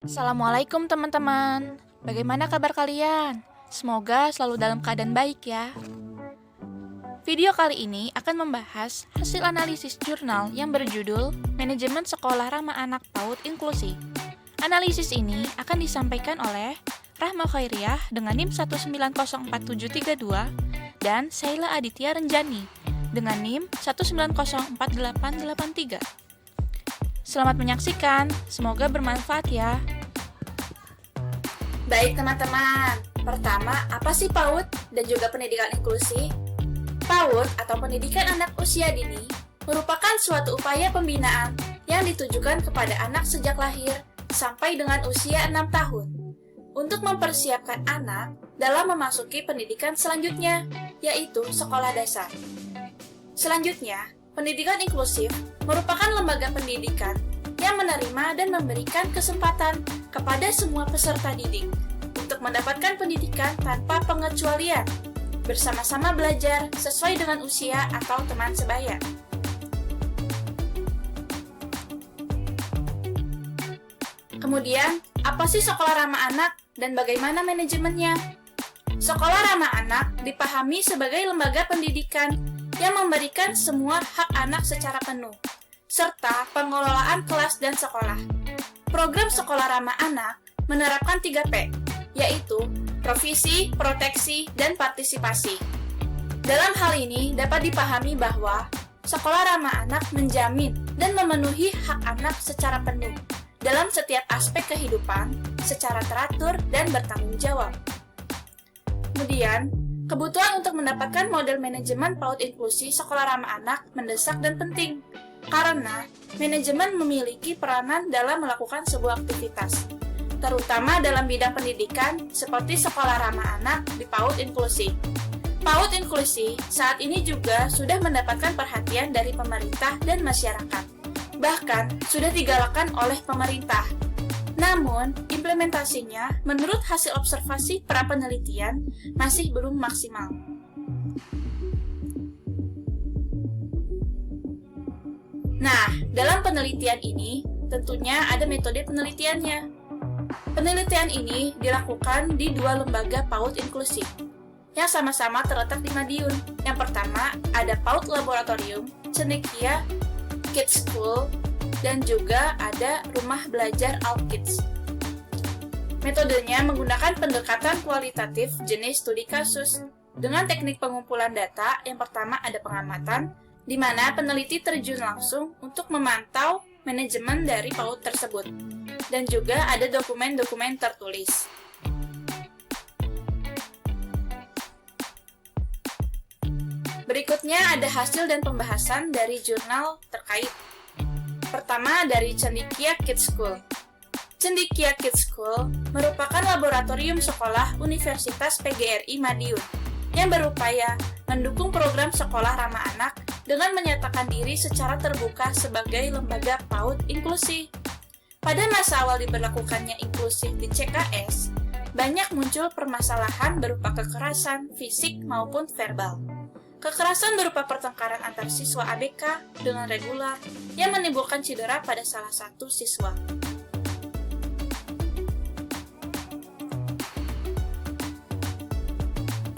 Assalamualaikum teman-teman. Bagaimana kabar kalian? Semoga selalu dalam keadaan baik ya. Video kali ini akan membahas hasil analisis jurnal yang berjudul Manajemen Sekolah Ramah Anak PAUD Inklusi. Analisis ini akan disampaikan oleh Rahma Khairiyah dengan NIM 1904732 dan Sheila Aditya Renjani dengan NIM 1904883. Selamat menyaksikan, semoga bermanfaat ya. Baik teman-teman, pertama apa sih PAUD dan juga pendidikan inklusi? PAUD atau pendidikan anak usia dini merupakan suatu upaya pembinaan yang ditujukan kepada anak sejak lahir sampai dengan usia 6 tahun untuk mempersiapkan anak dalam memasuki pendidikan selanjutnya, yaitu sekolah dasar. Selanjutnya, pendidikan inklusif merupakan lembaga pendidikan yang menerima dan memberikan kesempatan kepada semua peserta didik untuk mendapatkan pendidikan tanpa pengecualian, bersama-sama belajar sesuai dengan usia atau teman sebaya. Kemudian, apa sih sekolah ramah anak dan bagaimana manajemennya? Sekolah ramah anak dipahami sebagai lembaga pendidikan yang memberikan semua hak anak secara penuh, serta pengelolaan kelas dan sekolah. Program sekolah ramah anak menerapkan 3P, yaitu provisi, proteksi, dan partisipasi. Dalam hal ini dapat dipahami bahwa sekolah ramah anak menjamin dan memenuhi hak anak secara penuh dalam setiap aspek kehidupan secara teratur dan bertanggung jawab. Kemudian, kebutuhan untuk mendapatkan model manajemen PAUD inklusi sekolah ramah anak mendesak dan penting, karena manajemen memiliki peranan dalam melakukan sebuah aktivitas, terutama dalam bidang pendidikan seperti sekolah ramah anak di PAUD inklusi. PAUD inklusi saat ini juga sudah mendapatkan perhatian dari pemerintah dan masyarakat, bahkan sudah digalakkan oleh pemerintah. Namun, implementasinya menurut hasil observasi para penelitian masih belum maksimal. Nah, dalam penelitian ini tentunya ada metode penelitiannya. Penelitian ini dilakukan di 2 lembaga PAUD inklusi yang sama-sama terletak di Madiun. Yang pertama ada PAUD Laboratorium, Cendekia Kids School, dan juga ada Rumah Belajar Al-Kids. Metodenya menggunakan pendekatan kualitatif jenis studi kasus dengan teknik pengumpulan data. Yang pertama ada pengamatan, di mana peneliti terjun langsung untuk memantau manajemen dari PAUD tersebut, dan juga ada dokumen-dokumen tertulis. Berikutnya ada hasil dan pembahasan dari jurnal terkait. Pertama dari Cendekia Kids School. Cendekia Kids School merupakan laboratorium sekolah Universitas PGRI Madiun yang berupaya mendukung program sekolah ramah anak dengan menyatakan diri secara terbuka sebagai lembaga PAUD inklusi. Pada masa awal diberlakukannya inklusif di CKS, banyak muncul permasalahan berupa kekerasan fisik maupun verbal. Kekerasan berupa pertengkaran antar siswa ABK dengan regular yang menimbulkan cedera pada salah satu siswa.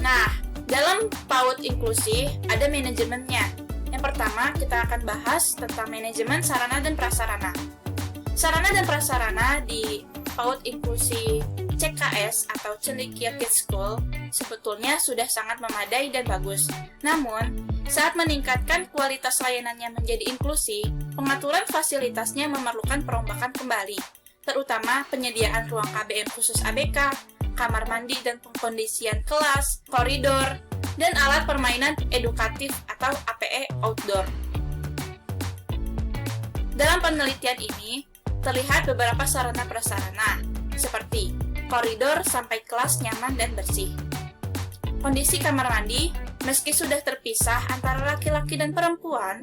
Nah, dalam PAUD inklusi ada manajemennya. Yang pertama, kita akan bahas tentang manajemen sarana dan prasarana. Sarana dan prasarana di PAUD inklusi CKS atau Cendekia Kids School sebetulnya sudah sangat memadai dan bagus. Namun, saat meningkatkan kualitas layanannya menjadi inklusi, pengaturan fasilitasnya memerlukan perombakan kembali, terutama penyediaan ruang KBM khusus ABK, kamar mandi dan pengkondisian kelas, koridor, dan alat permainan edukatif atau APE outdoor. Dalam penelitian ini, terlihat beberapa sarana prasarana, seperti koridor sampai kelas nyaman dan bersih. Kondisi kamar mandi, meski sudah terpisah antara laki-laki dan perempuan,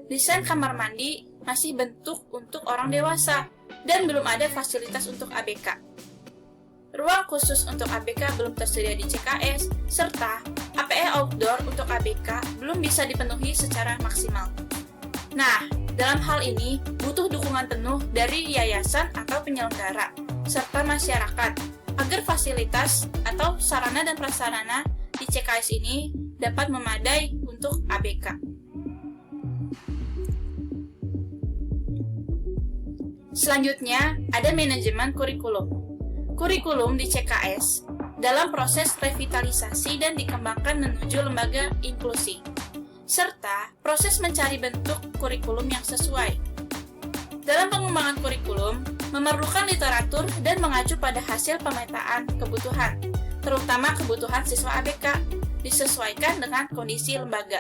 desain kamar mandi masih bentuk untuk orang dewasa dan belum ada fasilitas untuk ABK. Ruang khusus untuk ABK belum tersedia di CKS, serta APE outdoor untuk ABK belum bisa dipenuhi secara maksimal. Nah, dalam hal ini butuh dukungan penuh dari yayasan atau penyelenggara serta masyarakat agar fasilitas atau sarana dan prasarana di CKS ini dapat memadai untuk ABK. Selanjutnya, ada manajemen kurikulum. Kurikulum di CKS dalam proses revitalisasi dan dikembangkan menuju lembaga inklusi, serta proses mencari bentuk kurikulum yang sesuai. Dalam pengembangan kurikulum, memerlukan literatur dan mengacu pada hasil pemetaan kebutuhan, terutama kebutuhan siswa ABK, disesuaikan dengan kondisi lembaga.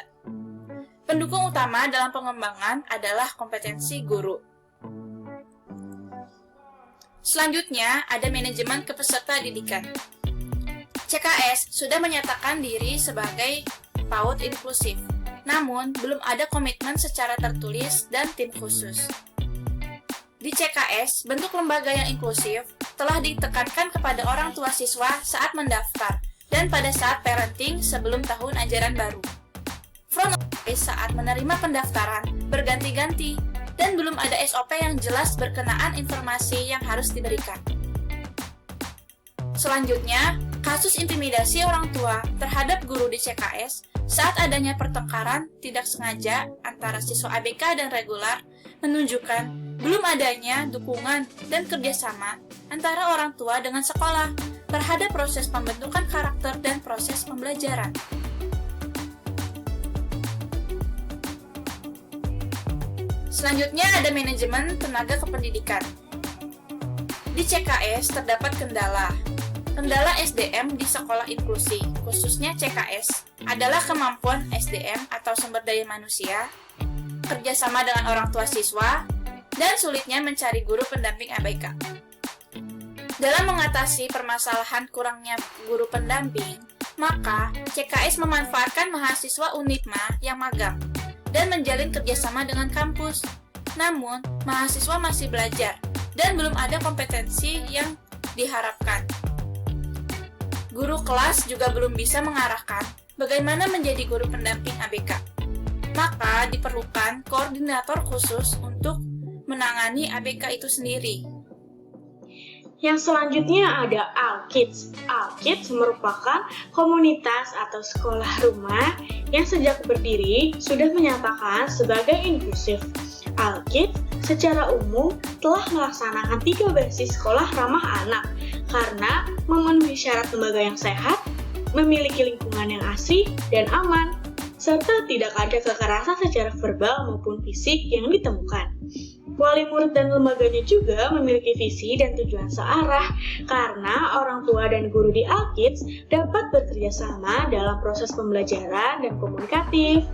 Pendukung utama dalam pengembangan adalah kompetensi guru. Selanjutnya, ada manajemen kepeserta didikan. CKS sudah menyatakan diri sebagai PAUD inklusif, namun belum ada komitmen secara tertulis dan tim khusus. Di CKS, bentuk lembaga yang inklusif telah ditekankan kepada orang tua siswa saat mendaftar dan pada saat parenting sebelum tahun ajaran baru. Front office saat menerima pendaftaran berganti-ganti dan belum ada SOP yang jelas berkenaan informasi yang harus diberikan. Selanjutnya, kasus intimidasi orang tua terhadap guru di CKS saat adanya pertengkaran tidak sengaja antara siswa ABK dan regular menunjukkan belum adanya dukungan dan kerjasama antara orang tua dengan sekolah terhadap proses pembentukan karakter dan proses pembelajaran. Selanjutnya ada manajemen tenaga kependidikan. Di CKS terdapat kendala. Kendala SDM di sekolah inklusi, khususnya CKS, adalah kemampuan SDM atau sumber daya manusia, kerjasama dengan orang tua siswa, dan sulitnya mencari guru pendamping ABK. Dalam mengatasi permasalahan kurangnya guru pendamping, maka CKS memanfaatkan mahasiswa UNITMA yang magang dan menjalin kerjasama dengan kampus. Namun, mahasiswa masih belajar dan belum ada kompetensi yang diharapkan. Guru kelas juga belum bisa mengarahkan bagaimana menjadi guru pendamping ABK. Maka diperlukan koordinator khusus untuk menangani ABK itu sendiri. Yang selanjutnya ada Alkids. Alkids merupakan komunitas atau sekolah rumah yang sejak berdiri sudah menyatakan sebagai inklusif. Alkids secara umum telah melaksanakan 3 basis sekolah ramah anak karena memenuhi syarat lembaga yang sehat, memiliki lingkungan yang asri dan aman, serta tidak ada kekerasan secara verbal maupun fisik yang ditemukan. Wali murid dan lembaganya juga memiliki visi dan tujuan searah karena orang tua dan guru di Alkids dapat bekerja sama dalam proses pembelajaran dan komunikatif.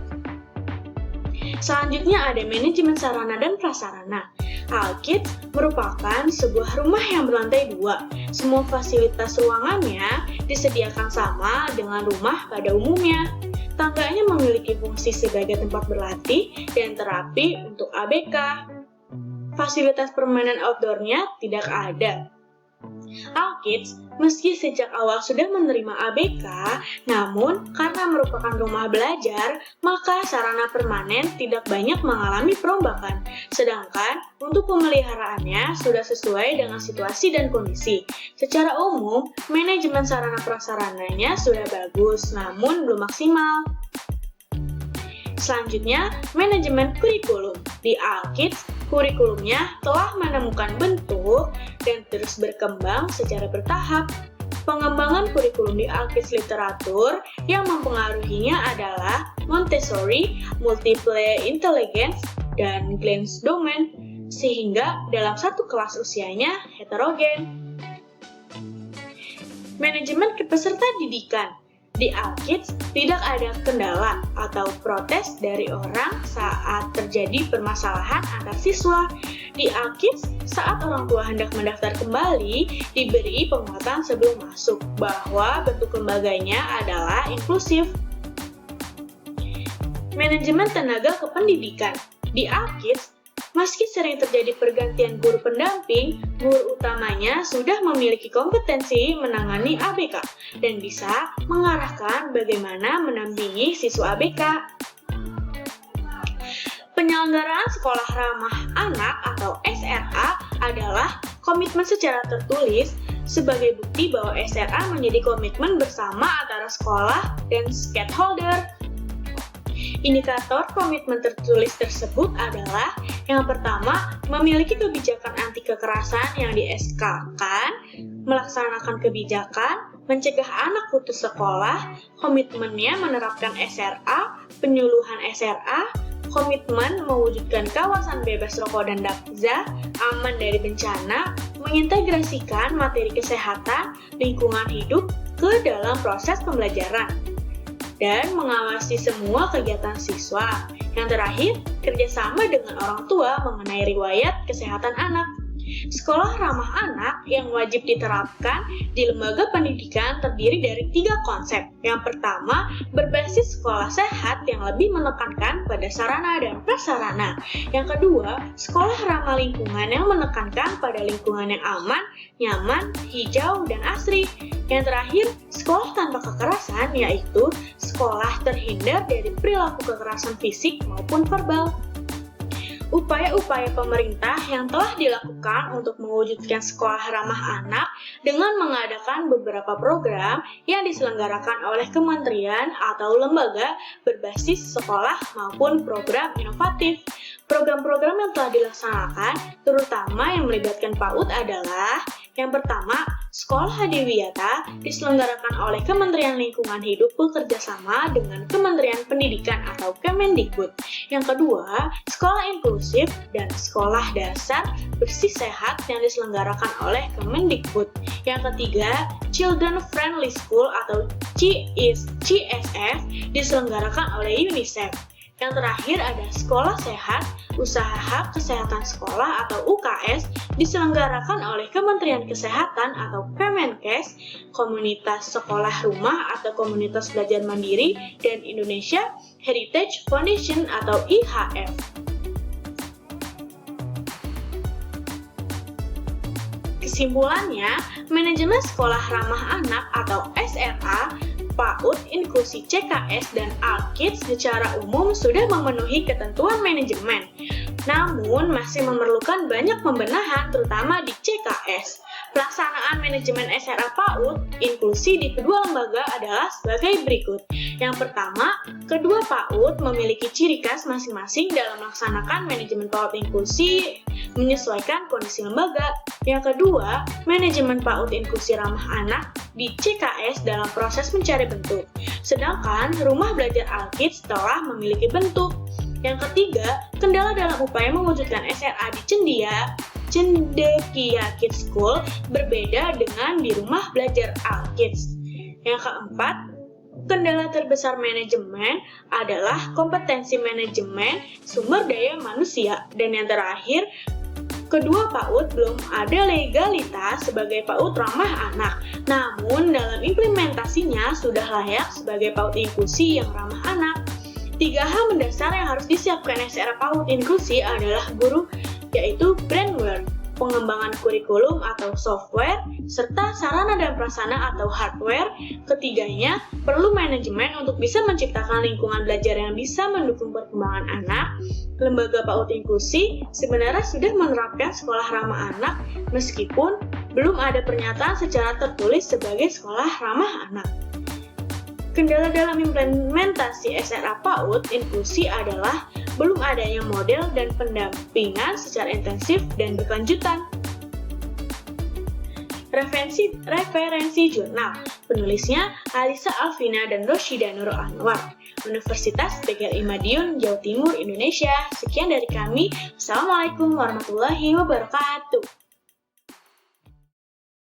Selanjutnya ada manajemen sarana dan prasarana. Alkids merupakan sebuah rumah yang berlantai 2. Semua fasilitas ruangannya disediakan sama dengan rumah pada umumnya. Tangganya memiliki fungsi sebagai tempat berlatih dan terapi untuk ABK. Fasilitas permainan outdoor-nya tidak ada. Alkids meski sejak awal sudah menerima ABK, namun karena merupakan rumah belajar, maka sarana permanen tidak banyak mengalami perombakan. Sedangkan untuk pemeliharaannya sudah sesuai dengan situasi dan kondisi. Secara umum, manajemen sarana prasarananya sudah bagus, namun belum maksimal. Selanjutnya, manajemen kurikulum. Di Alkids, kurikulumnya telah menemukan bentuk dan terus berkembang secara bertahap. Pengembangan kurikulum di Alkids literatur yang mempengaruhinya adalah Montessori, Multiple Intelligence, dan Glenn's Domain, sehingga dalam satu kelas usianya heterogen. Manajemen kepeserta didikan. Di Alkids tidak ada kendala atau protes dari orang saat terjadi permasalahan antar siswa. Di Alkids, saat orang tua hendak mendaftar kembali, diberi penguatan sebelum masuk bahwa bentuk lembaganya adalah inklusif. Manajemen tenaga kependidikan. Di Alkids, meski sering terjadi pergantian guru pendamping, guru utamanya sudah memiliki kompetensi menangani ABK dan bisa mengarahkan bagaimana mendampingi siswa ABK. Penyelenggaraan sekolah ramah anak atau SRA adalah komitmen secara tertulis sebagai bukti bahwa SRA menjadi komitmen bersama antara sekolah dan stakeholder. Indikator komitmen tertulis tersebut adalah yang pertama, memiliki kebijakan anti kekerasan yang di SK-kan, melaksanakan kebijakan, mencegah anak putus sekolah, komitmennya menerapkan SRA, penyuluhan SRA, komitmen mewujudkan kawasan bebas rokok dan nakza, aman dari bencana, mengintegrasikan materi kesehatan, lingkungan hidup ke dalam proses pembelajaran, dan mengawasi semua kegiatan siswa. Yang terakhir, kerjasama dengan orang tua mengenai riwayat kesehatan anak. Sekolah ramah anak yang wajib diterapkan di lembaga pendidikan terdiri dari 3 konsep. Yang pertama, berbasis sekolah sehat yang lebih menekankan pada sarana dan prasarana. Yang kedua, sekolah ramah lingkungan yang menekankan pada lingkungan yang aman, nyaman, hijau, dan asri. Yang terakhir, sekolah tanpa kekerasan, yaitu sekolah terhindar dari perilaku kekerasan fisik maupun verbal. Upaya-upaya pemerintah yang telah dilakukan untuk mewujudkan sekolah ramah anak dengan mengadakan beberapa program yang diselenggarakan oleh kementerian atau lembaga berbasis sekolah maupun program inovatif. Program-program yang telah dilaksanakan, terutama yang melibatkan PAUD adalah yang pertama, Sekolah Hadiwiyata diselenggarakan oleh Kementerian Lingkungan Hidup bekerjasama dengan Kementerian Pendidikan atau Kemendikbud. Yang kedua, Sekolah Inklusif dan Sekolah Dasar Bersih Sehat yang diselenggarakan oleh Kemendikbud. Yang ketiga, Children Friendly School atau CSF diselenggarakan oleh UNICEF. Yang terakhir ada Sekolah Sehat, Usaha Hak Kesehatan Sekolah atau UKS diselenggarakan oleh Kementerian Kesehatan atau Kemenkes, Komunitas Sekolah Rumah atau Komunitas Belajar Mandiri, dan Indonesia Heritage Foundation atau IHF. Kesimpulannya, manajemen sekolah ramah anak atau SRA, PAUD, inklusi CKS, dan ALKIDS secara umum sudah memenuhi ketentuan manajemen. Namun, masih memerlukan banyak pembenahan terutama di CKS. Pelaksanaan manajemen SRA PAUD inklusi di kedua lembaga adalah sebagai berikut. Yang pertama, kedua PAUD memiliki ciri khas masing-masing dalam melaksanakan manajemen PAUD inklusi menyesuaikan kondisi lembaga. Yang kedua, manajemen PAUD inklusi ramah anak di CKS dalam proses mencari bentuk, sedangkan rumah belajar ALKIDS telah memiliki bentuk. Yang ketiga, kendala dalam upaya mewujudkan SRA di Cendekia Kids School berbeda dengan di rumah belajar ALKIDS. Yang keempat, kendala terbesar manajemen adalah kompetensi manajemen sumber daya manusia. Dan yang terakhir, kedua PAUD belum ada legalitas sebagai PAUD ramah anak, namun dalam implementasinya sudah layak sebagai PAUD inklusi yang ramah anak. 3 hal mendasar yang harus disiapkan SRA PAUD inklusi adalah guru, yaitu brainwork, pengembangan kurikulum atau software, serta sarana dan prasarana atau hardware. Ketiganya, perlu manajemen untuk bisa menciptakan lingkungan belajar yang bisa mendukung perkembangan anak. Lembaga PAUD inklusi sebenarnya sudah menerapkan sekolah ramah anak meskipun belum ada pernyataan secara tertulis sebagai sekolah ramah anak. Kendala dalam implementasi SRA PAUD inklusi adalah belum adanya model dan pendampingan secara intensif dan berkelanjutan. Referensi jurnal, penulisnya Alisa Alvina dan Roshida Nur Anwar, Universitas PGRI Madiun, Jawa Timur, Indonesia. Sekian dari kami. Assalamualaikum warahmatullahi wabarakatuh.